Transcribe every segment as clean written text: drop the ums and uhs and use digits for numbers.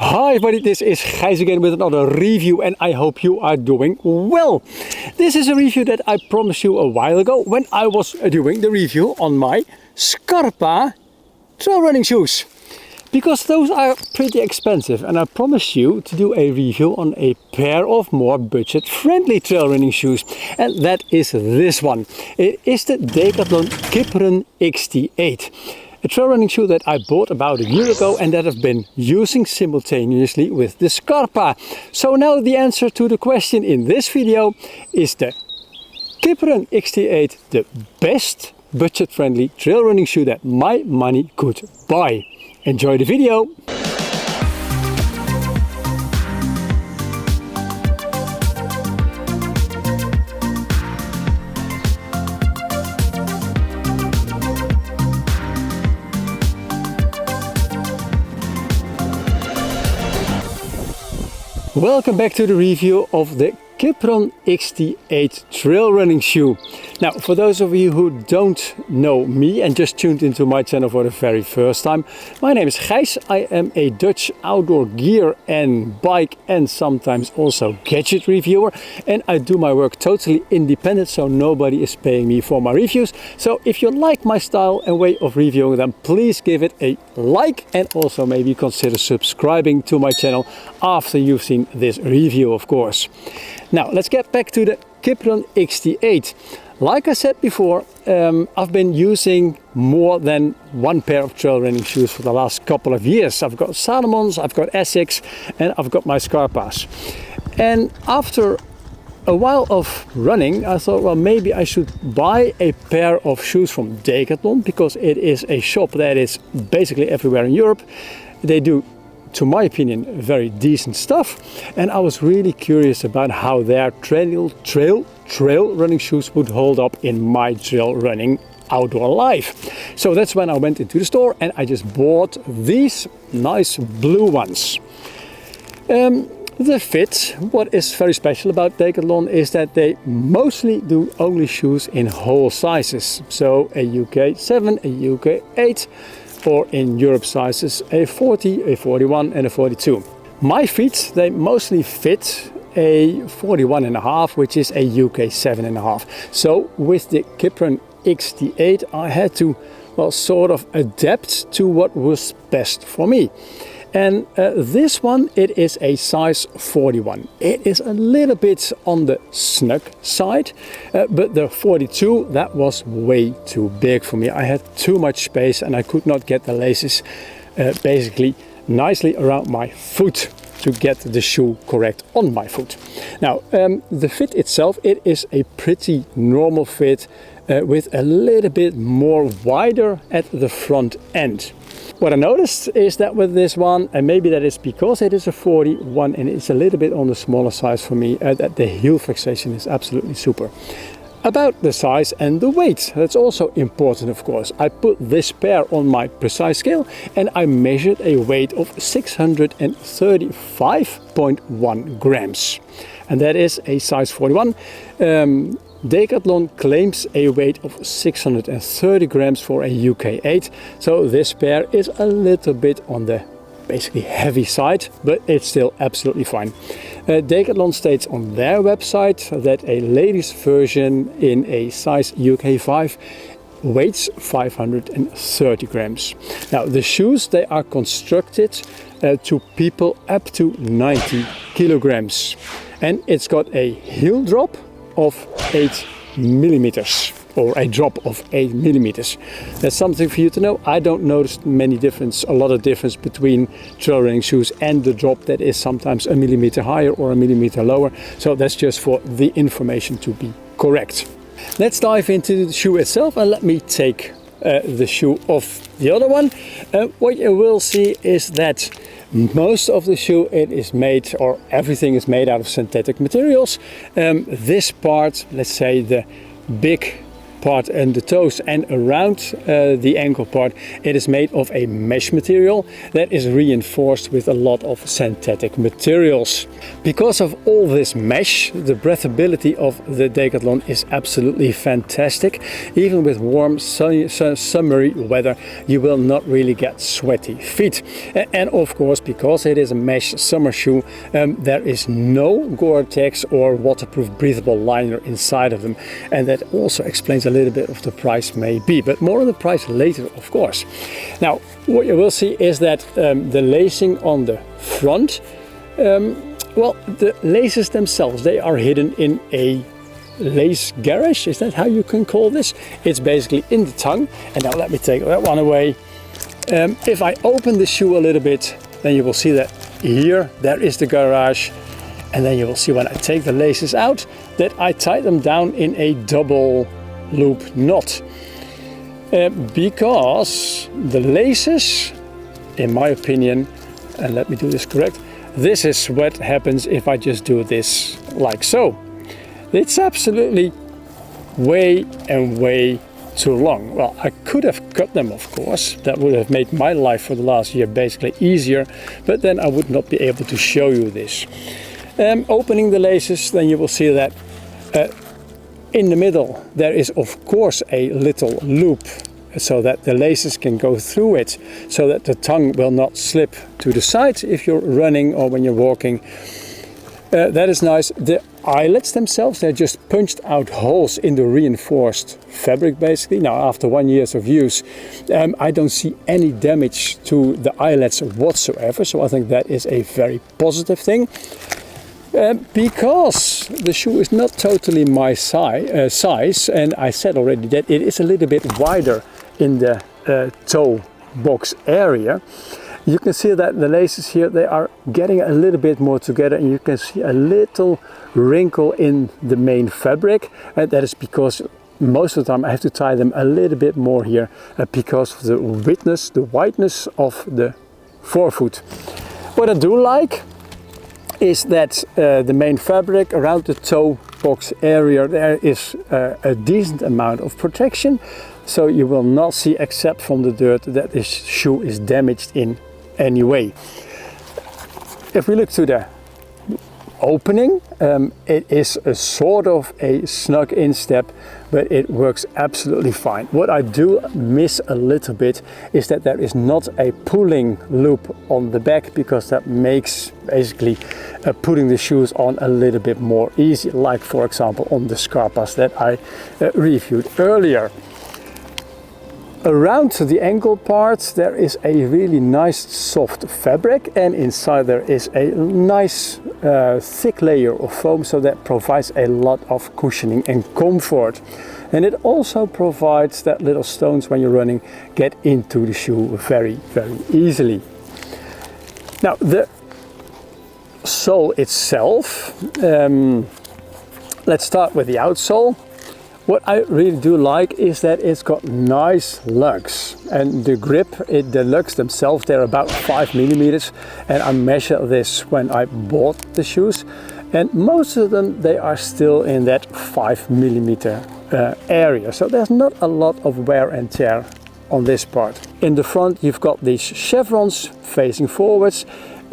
Hi everybody, this is Gijs again with another review and I hope you are doing well. This is a review that I promised you a while ago when I was doing the review on my Scarpa trail running shoes. Because those are pretty expensive and I promised you to do a review on a pair of more budget friendly trail running shoes. And that is this one. It is the Decathlon Kiprun XT8. A trail running shoe that I bought about a year ago and that I've been using simultaneously with the Scarpa. So now the answer to the question in this video is the Kiprun XT8 the best budget-friendly trail running shoe that my money could buy. Enjoy the video! Welcome back to the review of the Kiprun XT8 trail running shoe. Now, for those of you who don't know me and just tuned into my channel for the very first time, my name is Gijs. I am a Dutch outdoor gear and bike and sometimes also gadget reviewer, and I do my work totally independent, so nobody is paying me for my reviews. So if you like my style and way of reviewing them, please give it a like and also maybe consider subscribing to my channel after you've seen this review, of course. Now let's get back to the Kiprun XT8. Like I said before, I've been using more than one pair of trail running shoes for the last couple of years. I've got Salomons, I've got Essex, and I've got my Scarpas. And after a while of running, I thought, well, maybe I should buy a pair of shoes from Decathlon, because it is a shop that is basically everywhere in Europe. They do, to my opinion, very decent stuff, and I was really curious about how their trail running shoes would hold up in my trail running outdoor life. So that's when I went into the store and I just bought these nice blue ones. The fit, what is very special about Decathlon is that they mostly do only shoes in whole sizes. So a UK 7, a UK 8, or in Europe sizes a 40, a 41 and a 42. My feet, they mostly fit a 41.5, which is a UK 7.5. So with the Kiprun XT8 I had to, well, sort of adapt to what was best for me. And this one, it is a size 41. It is a little bit on the snug side, but the 42, that was way too big for me. I had too much space and I could not get the laces basically nicely around my foot to get the shoe correct on my foot. Now, the fit itself, it is a pretty normal fit with a little bit more wider at the front end. What I noticed is that with this one, and maybe that is because it is a 41 and it's a little bit on the smaller size for me, that the heel fixation is absolutely super. About the size and the weight, that's also important, of course. I put this pair on my precise scale and I measured a weight of 635.1 grams. And that is a size 41. Decathlon claims a weight of 630 grams for a UK 8. So this pair is a little bit on the basically heavy side, but it's still absolutely fine. Decathlon states on their website that a ladies version in a size UK 5 weighs 530 grams. Now the shoes, they are constructed to people up to 90 kilograms. And it's got a heel drop of 8 millimeters, or a drop of 8 millimeters. That's something for you to know. I don't notice a lot of difference between trail running shoes and the drop that is sometimes a millimeter higher or a millimeter lower. So that's just for the information to be correct. Let's dive into the shoe itself and let me take the shoe off the other one. What you will see is that most of the shoe, it is made, or everything is made out of synthetic materials. This part, let's say the big part and the toes and around the ankle part, it is made of a mesh material that is reinforced with a lot of synthetic materials. Because of all this mesh, the breathability of the Decathlon is absolutely fantastic. Even with warm summery weather, you will not really get sweaty feet. And of course, because it is a mesh summer shoe, there is no Gore-Tex or waterproof breathable liner inside of them, and that also explains a little bit of the price maybe, but more on the price later, of course. Now what you will see is that the lacing on the front, well, the laces themselves, they are hidden in a lace garage. Is that how you can call this? It's basically in the tongue. And now let me take that one away. If I open the shoe a little bit, then you will see that here there is the garage, and then you will see when I take the laces out that I tie them down in a double loop knot, because the laces, in my opinion, and let me do this correct, this is what happens if I just do this like so. It's absolutely way too long. Well, I could have cut them, of course. That would have made my life for the last year basically easier, but then I would not be able to show you this. Opening the laces, then you will see that in the middle there is of course a little loop so that the laces can go through it, so that the tongue will not slip to the side if you're running or when you're walking. That is nice. The eyelets themselves, they're just punched out holes in the reinforced fabric basically. Now after 1 year of use, I don't see any damage to the eyelets whatsoever, so I think that is a very positive thing. Because the shoe is not totally my size, and I said already that it is a little bit wider in the toe box area. You can see that the laces here, they are getting a little bit more together, and you can see a little wrinkle in the main fabric, and that is because most of the time I have to tie them a little bit more here because of the wideness of the forefoot. What I do like is that the main fabric around the toe box area, there is a decent amount of protection, so you will not see, except from the dirt, that this shoe is damaged in any way. If we look to the opening, it is a sort of a snug instep, but it works absolutely fine. What I do miss a little bit is that there is not a pulling loop on the back, because that makes basically putting the shoes on a little bit more easy, like for example on the Scarpas that I reviewed earlier. Around the ankle part there is a really nice soft fabric, and inside there is a nice thick layer of foam, so that provides a lot of cushioning and comfort. And it also provides that little stones when you're running get into the shoe very easily. Now the sole itself, let's start with the outsole. What I really do like is that it's got nice lugs, and the grip, the lugs themselves, they're about 5 millimeters, and I measured this when I bought the shoes, and most of them, they are still in that 5 millimeter area, so there's not a lot of wear and tear on this part. In the front you've got these chevrons facing forwards.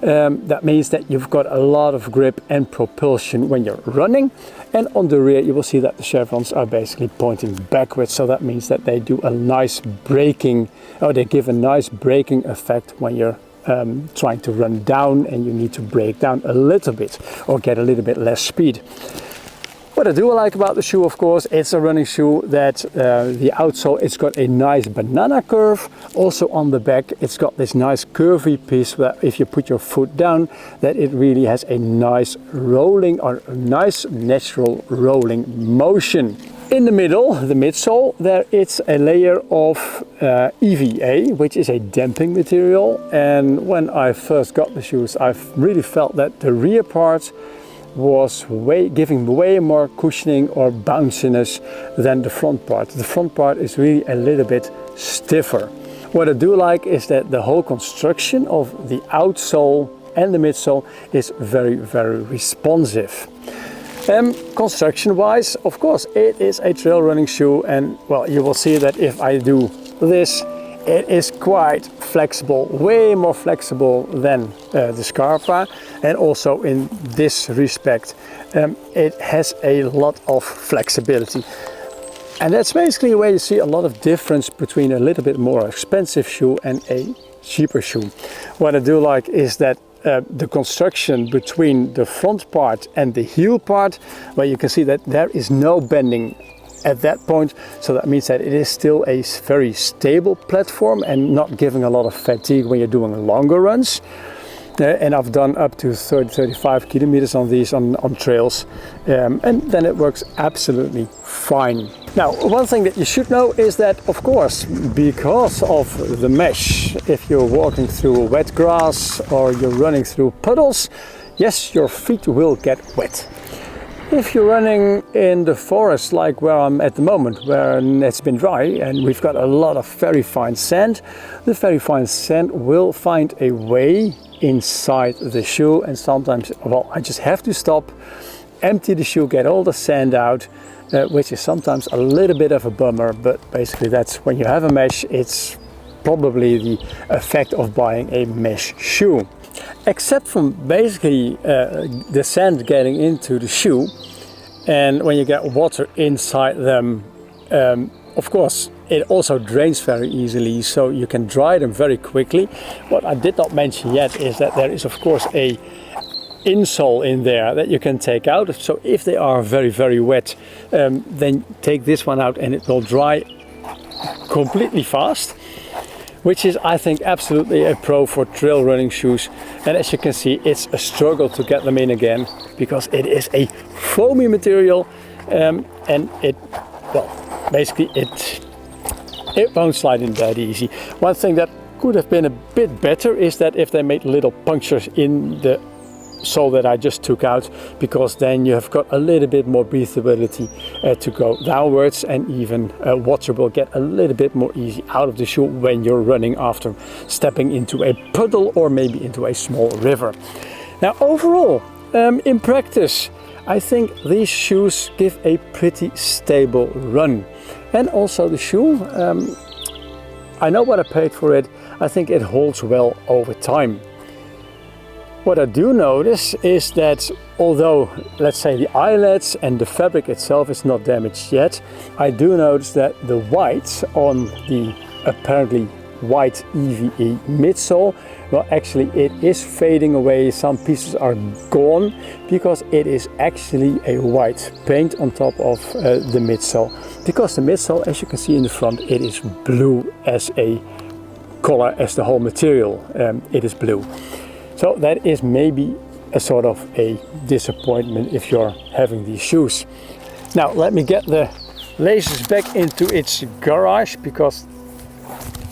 That means that you've got a lot of grip and propulsion when you're running, and on the rear you will see that the chevrons are basically pointing backwards, so that means that they do a nice braking, or they give a nice braking effect when you're trying to run down and you need to brake down a little bit or get a little bit less speed. What I do like about the shoe, of course, it's a running shoe that the outsole, it's got a nice banana curve. Also on the back, it's got this nice curvy piece where if you put your foot down, that it really has a nice rolling, or a nice natural rolling motion. In the middle, the midsole, there it's a layer of EVA, which is a damping material. And when I first got the shoes, I really felt that the rear part was giving way more cushioning or bounciness than the front part. The front part is really a little bit stiffer. What I do like is that the whole construction of the outsole and the midsole is very responsive. Construction wise, of course, it is a trail running shoe, and well, you will see that if I do this, it is quite flexible, way more flexible than the Scarpa, and also in this respect it has a lot of flexibility. And that's basically where you see a lot of difference between a little bit more expensive shoe and a cheaper shoe. What I do like is that the construction between the front part and the heel part, where you can see that there is no bending at that point, so that means that it is still a very stable platform and not giving a lot of fatigue when you're doing longer runs. And I've done up to 30-35 kilometers on these on trails, and then it works absolutely fine. Now, one thing that you should know is that, of course, because of the mesh, if you're walking through wet grass or you're running through puddles, yes, your feet will get wet. If you're running in the forest like where I'm at the moment, where it's been dry and we've got a lot of very fine sand, the very fine sand will find a way inside the shoe, and sometimes, well, I just have to stop, empty the shoe, get all the sand out, which is sometimes a little bit of a bummer, but basically that's when you have a mesh, it's probably the effect of buying a mesh shoe. Except from basically the sand getting into the shoe, and when you get water inside them, of course it also drains very easily, so you can dry them very quickly. What I did not mention yet is that there is of course a insole in there that you can take out, so if they are very wet, then take this one out and it will dry completely fast, which is, I think, absolutely a pro for trail running shoes. And as you can see, it's a struggle to get them in again because it is a foamy material, and it, well, basically it won't slide in that easy. One thing that could have been a bit better is that if they made little punctures in the sole that I just took out, because then you have got a little bit more breathability to go downwards, and even water will get a little bit more easy out of the shoe when you're running after stepping into a puddle or maybe into a small river. Now overall, in practice, I think these shoes give a pretty stable run. And also the shoe, I know what I paid for it, I think it holds well over time. What I do notice is that although, let's say, the eyelets and the fabric itself is not damaged yet, I do notice that the white on the apparently white EVA midsole, well, actually it is fading away. Some pieces are gone because it is actually a white paint on top of the midsole. Because the midsole, as you can see in the front, it is blue as a color, as the whole material, it is blue. So that is maybe a sort of a disappointment if you're having these shoes. Now let me get the laces back into its garage, because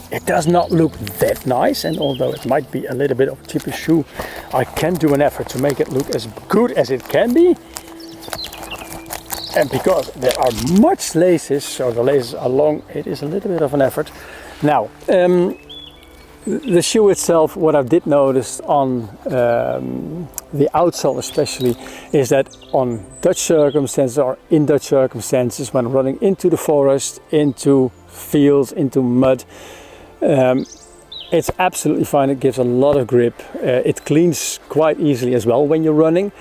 it does not look that nice, and although it might be a little bit of a cheaper shoe, I can do an effort to make it look as good as it can be. And because there are much laces, so the laces are long, it is a little bit of an effort. Now, the shoe itself, what I did notice on the outsole especially, is that on Dutch circumstances or in Dutch circumstances, when running into the forest, into fields, into mud, it's absolutely fine. It gives a lot of grip. It cleans quite easily as well when you're running.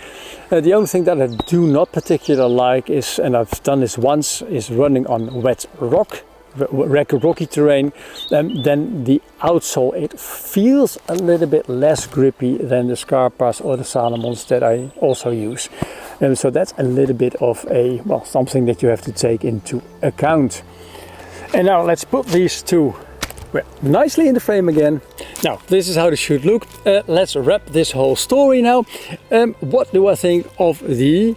The only thing that I do not particularly like is, and I've done this once, is running on wet rocky terrain. Then the outsole, it feels a little bit less grippy than the Scarpas or the Salomons that I also use. So that's a little bit of a, well, something that you have to take into account. And now let's put these two nicely in the frame again. Now this is how they should look. Let's wrap this whole story now. What do I think of the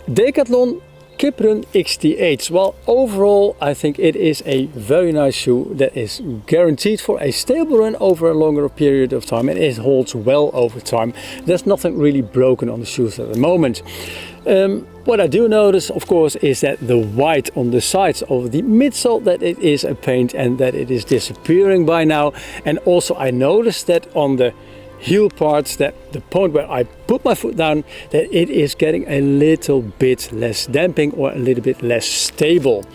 Decathlon Kiprun XT8? Well, overall I think it is a very nice shoe that is guaranteed for a stable run over a longer period of time, and it holds well over time. There's nothing really broken on the shoes at the moment. What I do notice, of course, is that the white on the sides of the midsole, that it is a paint and that it is disappearing by now. And also I noticed that on the heel parts, that the point where I put my foot down, that it is getting a little bit less damping or a little bit less stable.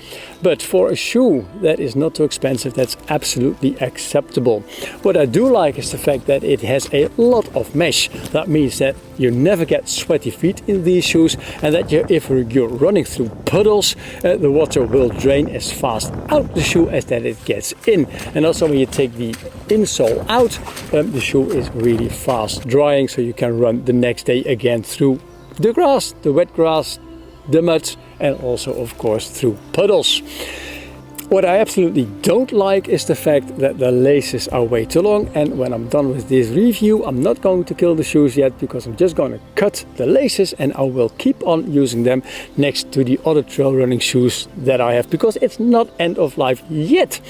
But for a shoe that is not too expensive, that's absolutely acceptable. What I do like is the fact that it has a lot of mesh. That means that you never get sweaty feet in these shoes, and that if you're running through puddles, the water will drain as fast out the shoe as that it gets in. And also when you take the insole out, the shoe is really fast drying, so you can run the next day again through the grass, the wet grass, the mud, and also of course through puddles. What I absolutely don't like is the fact that the laces are way too long, and when I'm done with this review, I'm not going to kill the shoes yet, because I'm just going to cut the laces and I will keep on using them next to the other trail running shoes that I have, because it's not end of life yet.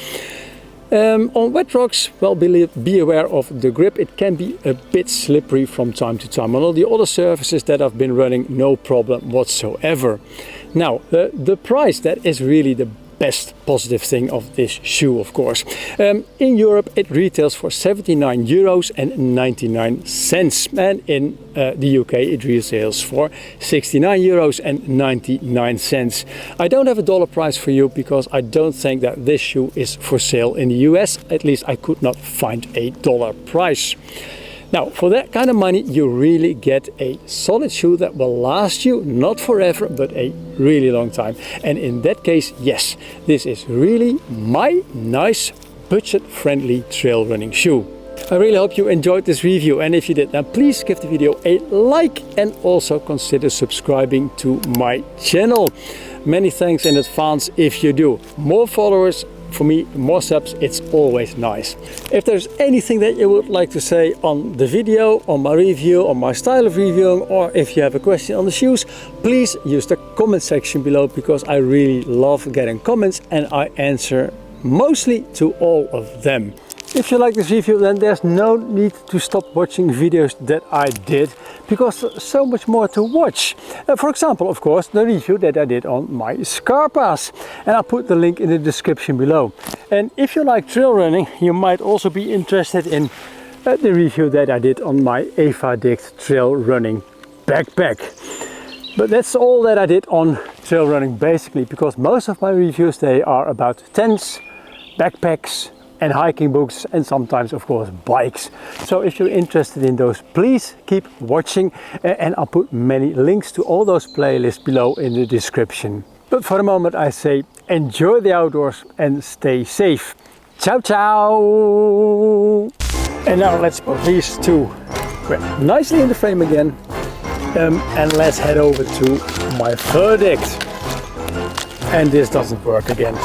On wet rocks, well, be aware of the grip. It can be a bit slippery from time to time. On all the other surfaces that I've been running, no problem whatsoever. Now, the price, that is really the best positive thing of this shoe, of course. In Europe it retails for €79.99, and in the UK it retails for €69.99. I don't have a dollar price for you because I don't think that this shoe is for sale in the US. At least I could not find a dollar price. Now, for that kind of money, you really get a solid shoe that will last you, not forever, but a really long time. And in that case, yes, this is really my nice, budget-friendly trail running shoe. I really hope you enjoyed this review, and if you did, then please give the video a like and also consider subscribing to my channel. Many thanks in advance if you do. More followers, for me, more subs, it's always nice. If there's anything that you would like to say on the video, on my review, on my style of reviewing, or if you have a question on the shoes, please use the comment section below, because I really love getting comments and I answer mostly to all of them. If you like this review, then there's no need to stop watching videos that I did, because there's so much more to watch. For example, of course, the review that I did on my Scarpas, and I'll put the link in the description below. And if you like trail running, you might also be interested in the review that I did on my Evadict trail running backpack. But that's all that I did on trail running basically, because most of my reviews, they are about tents, backpacks, and hiking books, and sometimes of course bikes. So if you're interested in those, please keep watching, and I'll put many links to all those playlists below in the description. But for the moment I say enjoy the outdoors and stay safe. Ciao ciao! And now let's put these two nicely in the frame again, and let's head over to my verdict. And this doesn't work again.